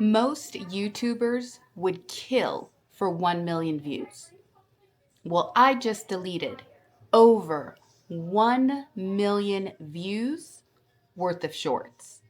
Most YouTubers would kill for 1 million views. Well, I just deleted over 1 million views worth of shorts.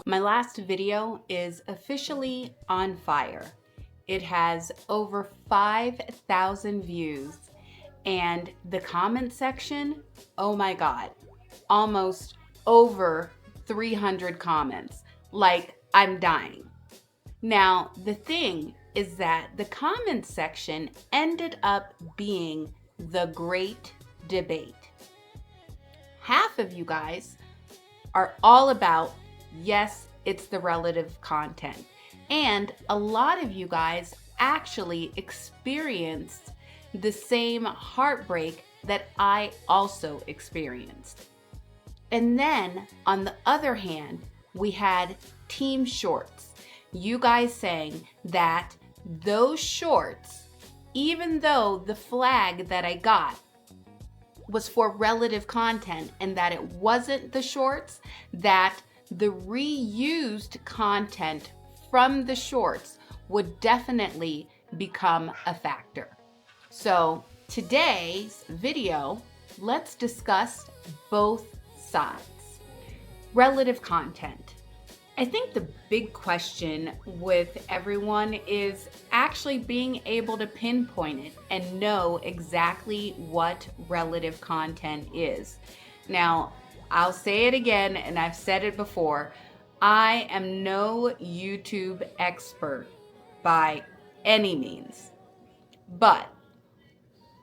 My last video is officially on fire. It has over 5,000 views, and the comment section, oh my God, almost over 300 comments. Like, I'm dying. Now, the thing is that the comment section ended up being the great debate. Half of you guys are all about, yes, it's the relative content. And a lot of you guys actually experienced the same heartbreak that I also experienced. And then on the other hand, we had team shorts. You guys saying that those shorts, even though the flag that I got was for relative content and that it wasn't the shorts, that the reused content from the shorts would definitely become a factor. So today's video, let's discuss both sides. Relative content. I think the big question with everyone is actually being able to pinpoint it and know exactly what relative content is. Now, I'll say it again, and I've said it before, I am no YouTube expert by any means, but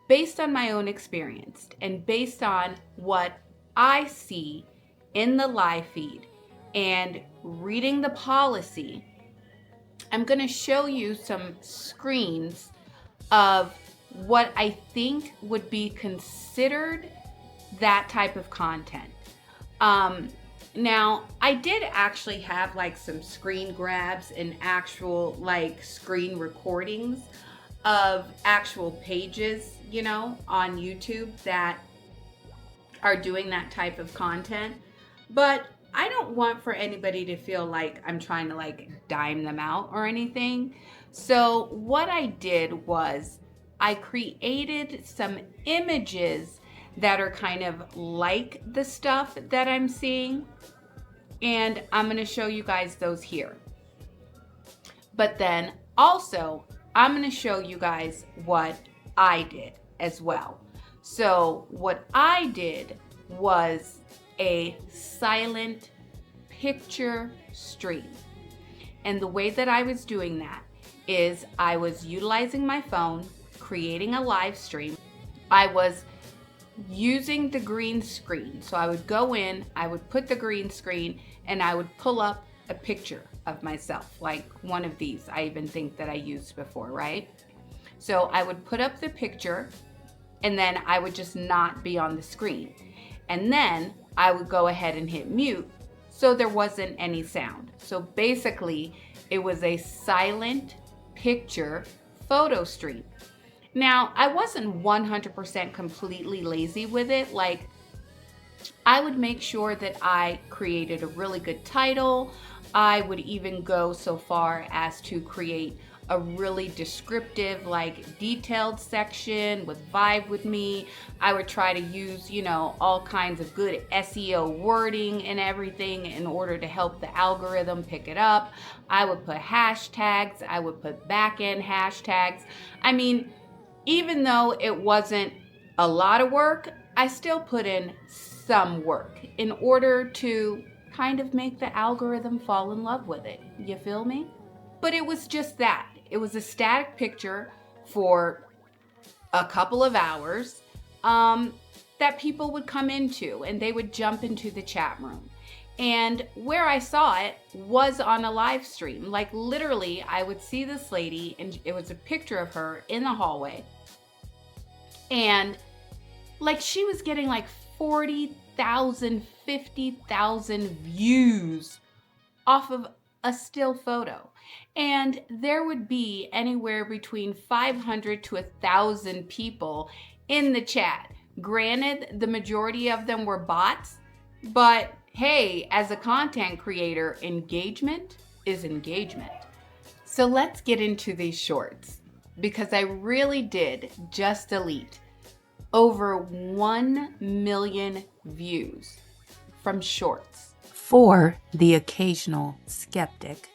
based on my own experience and based on what I see in the live feed and reading the policy, I'm going to show you some screens of what I think would be considered that type of content. Now, I did actually have like some screen grabs and actual like screen recordings of actual pages, on YouTube that are doing that type of content. But I don't want for anybody to feel like I'm trying to like dime them out or anything. So what I did was I created some images that are kind of like the stuff that I'm seeing. And I'm going to show you guys those here. But then also, I'm going to show you guys what I did as well. So what I did was a silent picture stream. And the way that I was doing that is I was utilizing my phone, creating a live stream. I was using the green screen. So I would go in, I would put the green screen, and I would pull up a picture of myself, like one of these I even think that I used before, right? So I would put up the picture, and then I would just not be on the screen. And then I would go ahead and hit mute so there wasn't any sound. So basically, it was a silent picture photo stream. Now, I wasn't 100% completely lazy with it. Like, I would make sure that I created a really good title. I would even go so far as to create a really descriptive, like detailed section with Vibe with Me. I would try to use, all kinds of good SEO wording and everything in order to help the algorithm pick it up. I would put hashtags. I would put back-end hashtags. I mean, even though it wasn't a lot of work, I still put in some work in order to kind of make the algorithm fall in love with it. You feel me? But it was just that. It was a static picture for a couple of hours that people would come into, and they would jump into the chat room. And where I saw it was on a live stream. Like literally, I would see this lady, and it was a picture of her in the hallway. And like she was getting like 40,000, 50,000 views off of a still photo. And there would be anywhere between 500 to 1,000 people in the chat. Granted, the majority of them were bots, but hey, as a content creator, engagement is engagement. So let's get into these shorts, because I really did just delete over 1 million views from shorts. For the occasional skeptic,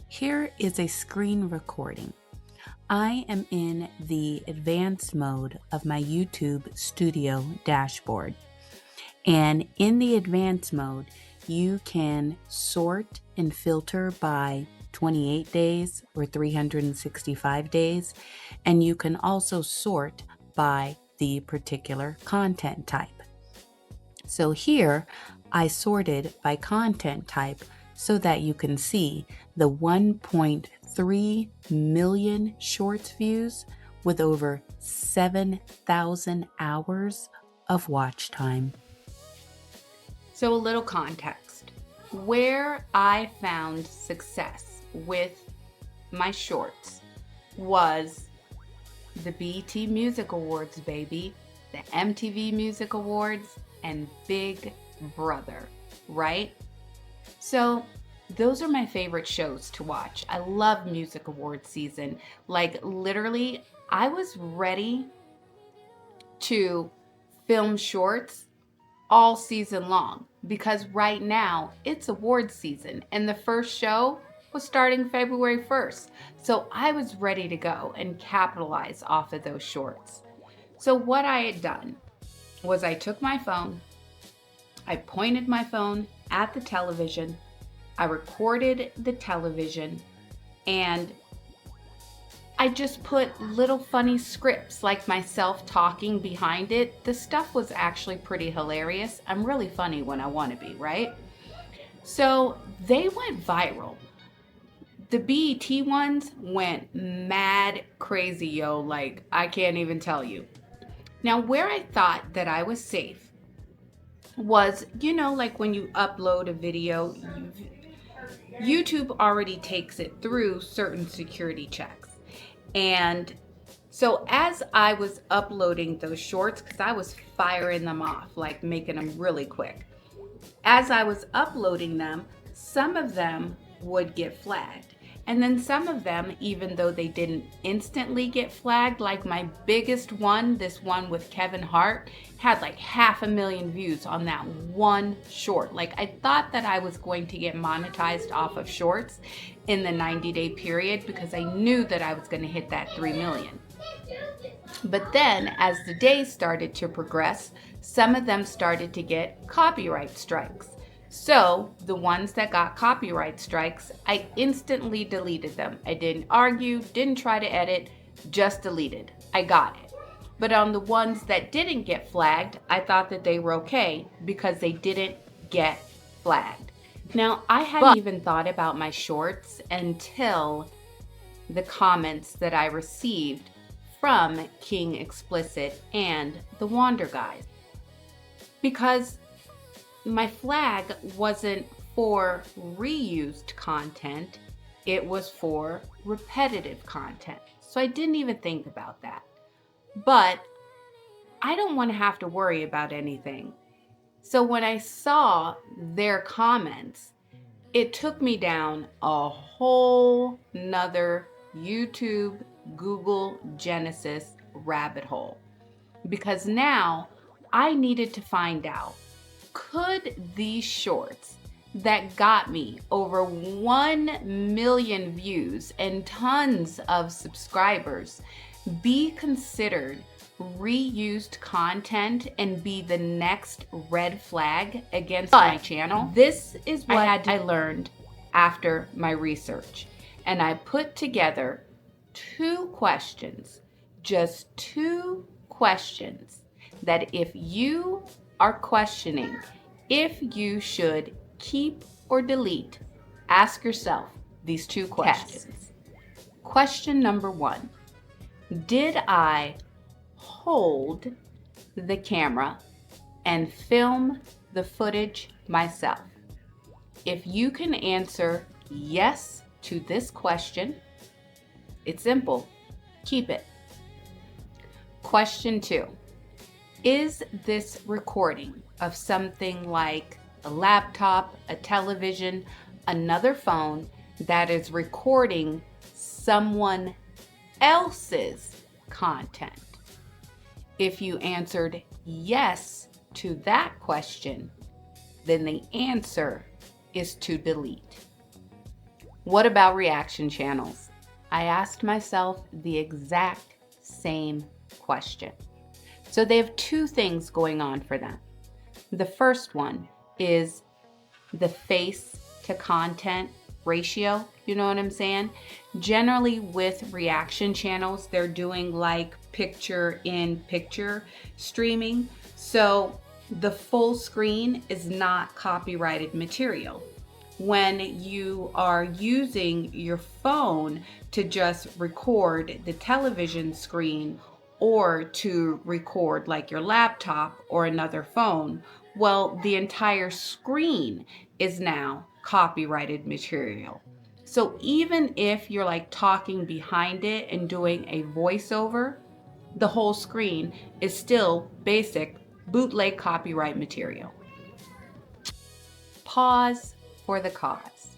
here is a screen recording. I am in the advanced mode of my YouTube Studio dashboard. And in the advanced mode, you can sort and filter by 28 days or 365 days. And you can also sort by the particular content type. So here, I sorted by content type so that you can see the 1.3 million shorts views with over 7,000 hours of watch time. So a little context. Where I found success with my shorts was the BET Music Awards, baby, the MTV Music Awards, and Big Brother, right? So those are my favorite shows to watch. I love Music Awards season. Like literally, I was ready to film shorts all season long, because right now it's awards season and the first show was starting February 1st. So I was ready to go and capitalize off of those shorts. So what I had done was I took my phone, I pointed my phone at the television, I recorded the television, and I just put little funny scripts like myself talking behind it. The stuff was actually pretty hilarious. I'm really funny when I want to be, right? So they went viral. The BET ones went mad crazy, yo. Like, I can't even tell you. Now, where I thought that I was safe was, like when you upload a video, YouTube already takes it through certain security checks. And so as I was uploading those shorts, because I was firing them off, like making them really quick, as I was uploading them, some of them would get flagged. And then some of them, even though they didn't instantly get flagged, like my biggest one, this one with Kevin Hart, had like 500,000 views on that one short. Like I thought that I was going to get monetized off of shorts in the 90-day period, because I knew that I was going to hit that 3 million. But then as the days started to progress, some of them started to get copyright strikes. So the ones that got copyright strikes, I instantly deleted them. I didn't argue, didn't try to edit, just deleted. I got it. But on the ones that didn't get flagged, I thought that they were okay because they didn't get flagged. Now, I hadn't even thought about my shorts until the comments that I received from King Explicit and the Wander Guys. Because my flag wasn't for reused content, it was for repetitive content. So I didn't even think about that. But I don't want to have to worry about anything. So when I saw their comments, it took me down a whole nother YouTube, Google, Genesis rabbit hole. Because now I needed to find out, could these shorts that got me over 1 million views and tons of subscribers be considered reused content and be the next red flag against my channel? This is what I learned after my research. And I put together 2 questions, just 2 questions, that if you are questioning if you should keep or delete, ask yourself these 2 questions. Question number 1, did I hold the camera and film the footage myself? If you can answer yes to this question, it's simple. Keep it. Question 2. Is this recording of something like a laptop, a television, another phone that is recording someone else's content? If you answered yes to that question, then the answer is to delete. What about reaction channels? I asked myself the exact same question. So they have two things going on for them. The first one is the face to content ratio. You know what I'm saying? Generally with reaction channels, they're doing like picture in picture streaming. So the full screen is not copyrighted material. When you are using your phone to just record the television screen or to record like your laptop or another phone, well, the entire screen is now copyrighted material. So even if you're like talking behind it and doing a voiceover, the whole screen is still basic bootleg copyright material. Pause for the cause.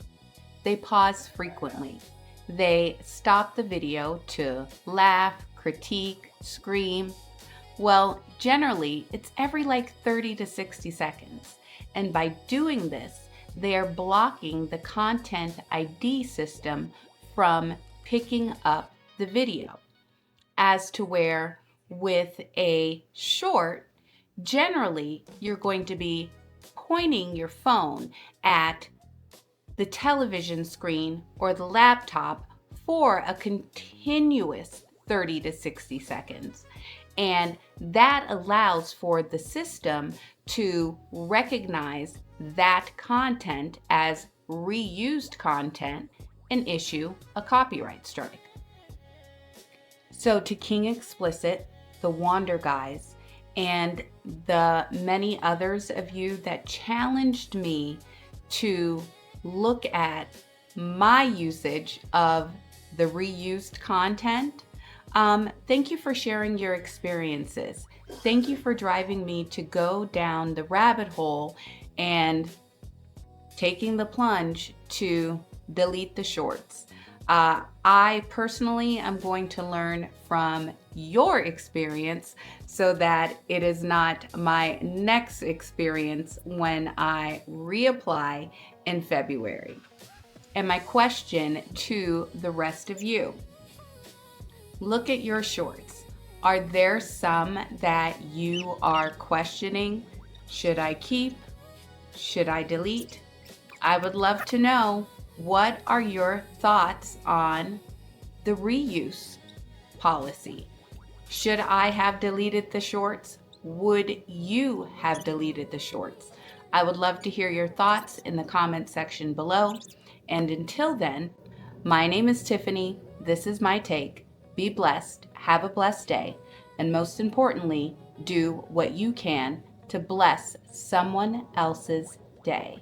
They pause frequently. They stop the video to laugh, critique, scream. Well, generally, it's every like 30 to 60 seconds. And by doing this, they are blocking the content ID system from picking up the video. As to where with a short, generally, you're going to be pointing your phone at the television screen or the laptop for a continuous 30 to 60 seconds. And that allows for the system to recognize that content as reused content and issue a copyright strike. So to King Explicit, the Wander Guys, and the many others of you that challenged me to look at my usage of the reused content, thank you for sharing your experiences. Thank you for driving me to go down the rabbit hole and taking the plunge to delete the shorts. I personally am going to learn from your experience so that it is not my next experience when I reapply in February. And my question to the rest of you, look at your shorts. Are there some that you are questioning? Should I keep? Should I delete? I would love to know, what are your thoughts on the reuse policy? Should I have deleted the shorts? Would you have deleted the shorts? I would love to hear your thoughts in the comment section below. And until then, my name is Tiffany. This is my take. Be blessed, have a blessed day, and most importantly, do what you can to bless someone else's day.